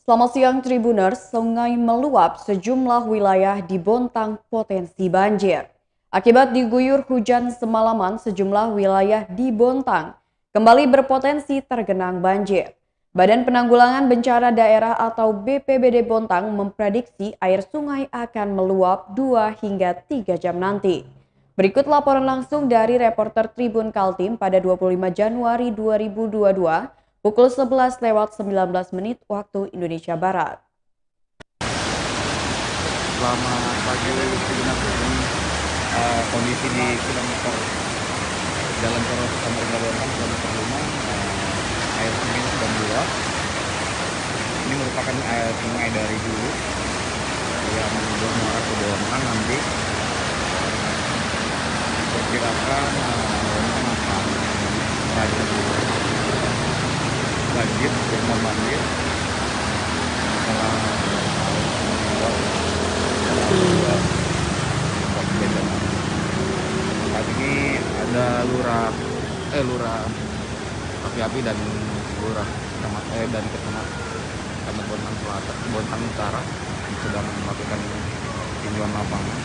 Selamat siang Tribuners, sungai meluap sejumlah wilayah di Bontang potensi banjir. Akibat diguyur hujan semalaman, sejumlah wilayah di Bontang kembali berpotensi tergenang banjir. Badan Penanggulangan Bencana Daerah atau BPBD Bontang memprediksi air sungai akan meluap 2 hingga 3 jam nanti. Berikut laporan langsung dari reporter Tribun Kaltim pada 25 Januari 2022 pukul 11 lewat 19 menit waktu Indonesia Barat. Selamat pagi, ini kondisi di kilometer Jalan Tol Samarinda Bontang kilometer 5, air sungai sudah meluap. Ini merupakan air sungai dari dulu yang bermuara ke Bontang. Nanti diperkirakan Bontang akan terjadi banjir, gelombang banjir setelah saat ini ada lurah api-api dan lurah dan kecamatan Bontang Selatan, Bontang Utara yang sedang melakukan tinjauan lapangan.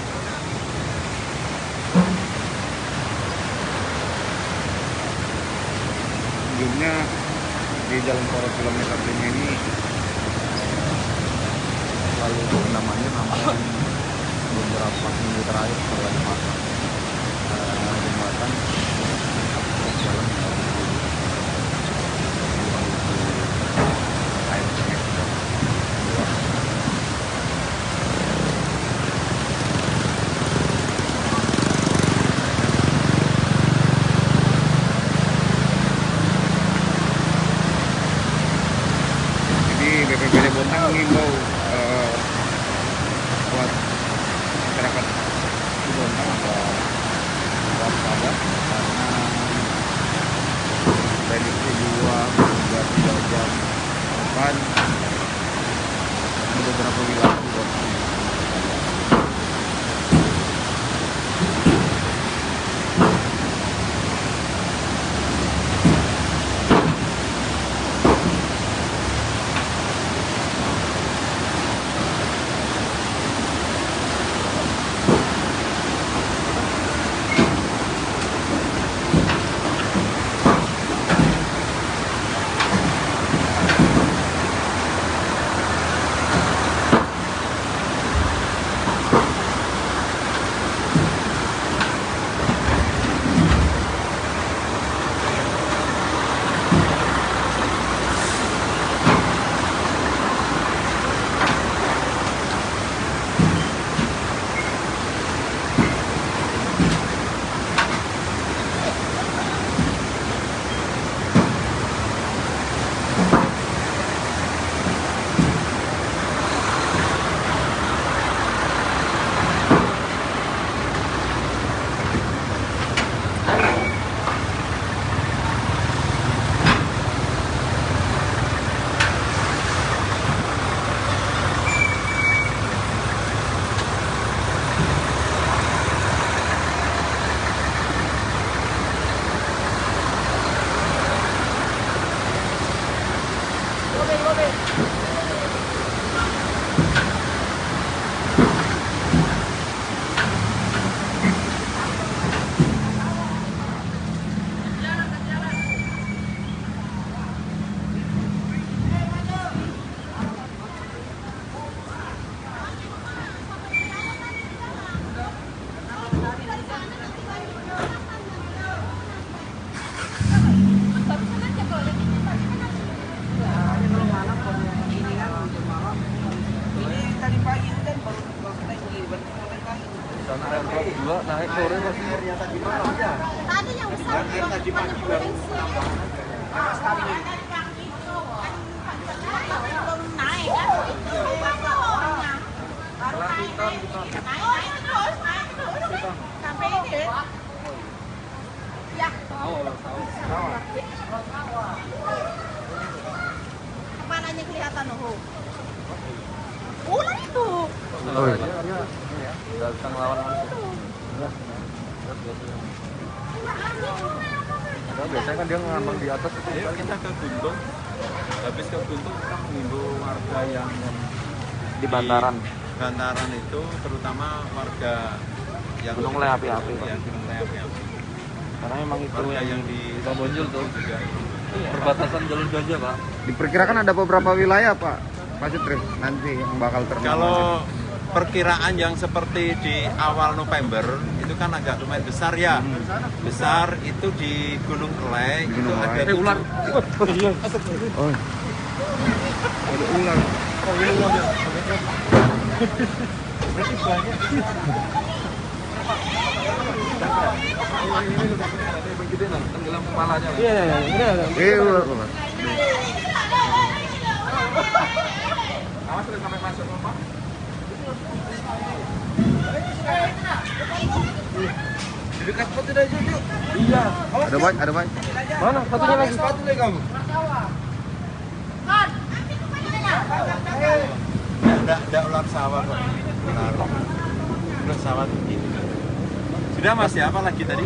Sebelumnya di Jalan Tol kilometer 5 ini lalu namanya namun beberapa minggu terakhir setelah jembatan akses jalan air sungai sudah meluap. Jadi BPBD Bontang mengimbau buat masyarakat di Bontang agar waspada karena prediksi 2 hingga 3 jam depan ada beberapa wilayah di Bontang. Sana air laut juga naik sore pasti. Tadi yang besar tadi pagi provinsi. Belum naik kan? Baru naik terus sampai ini. Ya. Kemananya kelihatan loh. Ular itu. Oh iya. Enggak bisa ngelawan manusia. Biasanya kan dia ngambang di atas itu. Ayo kita ke gunung, tapi habis ke Guntung kita menghimbau warga yang Di Bantaran. Bantaran itu terutama warga yang Gunung Le Api-Api, Pak. yang Gunung Le Api-Api. Karena memang itu Warga yang di Bonjol tuh juga. perbatasan jalur gajah, Pak. Diperkirakan ada beberapa wilayah Pak Sutri nanti yang bakal terendam. Kalau perkiraan yang seperti di awal November itu kan agak lumayan besar ya. Besar itu di Gunung Kelai Di itu Gunung ada Kelai. Ular. Oh. Ada ular. Tenggelam kepalanya. Ular. Awas sampai masuk, Pak. Di dekat spot tidak aja, yuk. Iya. Ada Pak. Mana? Satunya lagi. Sepatu deh kamu. Enggak ular sawah kok. Ular sawah begini. Sudah Mas ya, apa lagi tadi?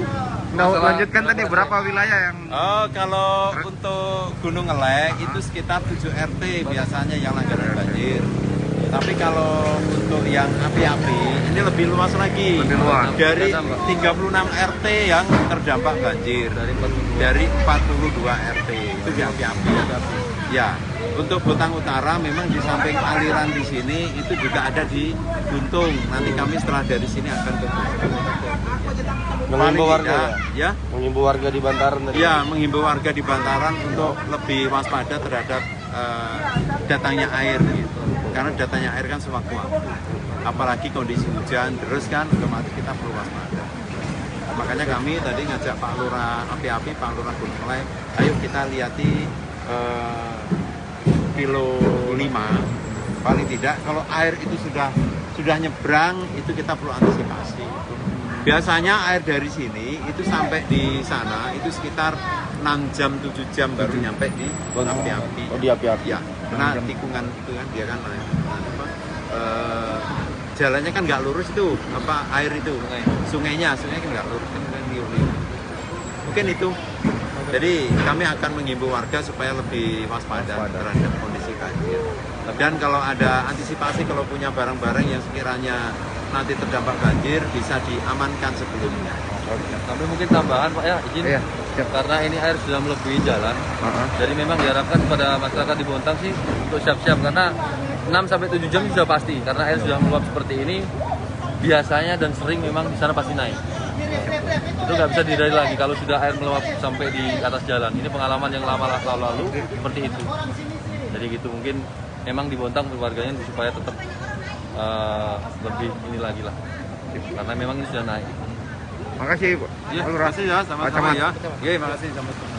Nah, lanjutkan tadi berapa wilayah yang Oh, kalau untuk Gunung Elek itu sekitar 7 RT biasanya yang langganan banjir. Tapi kalau untuk yang api-api ini lebih luas lagi. Lebih luas. Dari 36 RT yang terdampak banjir. Dari 42 RT itu di api-api. Ya, untuk Bontang Utara memang di samping aliran di sini itu juga ada di Guntung. Nanti kami setelah dari sini akan ke Guntung. Menghimbau warga Ya. Menghimbau warga di Bantaran tadi. Ya, menghimbau warga di Bantaran untuk lebih waspada terhadap datangnya air gitu. Karena datangnya air kan sewaktu-waktu. Apalagi kondisi hujan terus kan otomatis kita perlu waspada. Makanya kami tadi ngajak Pak Lurah Api-Api, Pak Lurah Gunung Kelai, ayo kita lihati kilo 5 paling tidak kalau air itu sudah nyebrang itu kita perlu antisipasi. Biasanya air dari sini itu sampai di sana itu sekitar 6 jam 7 jam baru nyampe di api-api. Oh, di api-api. Ya, karena tikungan itu kan dia kan jalannya kan nggak lurus itu air itu sungainya kan nggak lurus kan liur-liur. Mungkin itu. Jadi kami akan menghimbau warga supaya lebih waspada terhadap kondisi banjir. Dan kalau ada antisipasi kalau punya barang-barang yang sekiranya nanti terdampak banjir bisa diamankan sebelumnya. Tapi mungkin tambahan Pak ya, izin. Iya, siap. Karena ini air sudah melebihi jalan. Jadi memang diharapkan kepada masyarakat di Bontang sih untuk siap-siap karena 6-7 jam sudah pasti karena air sudah meluap seperti ini biasanya dan sering memang di sana pasti naik. Itu nggak bisa dihindari lagi kalau sudah air meluap sampai di atas jalan. Ini pengalaman yang lama lalu seperti itu. Jadi gitu mungkin memang di Bontang warganya supaya tetap lebih ini lagi lah. Karena memang ini sudah naik. Makasih Pak. Iya, Lurah. makasih ya, sama-sama Pak Camat. ya. Iya, makasih sama-sama.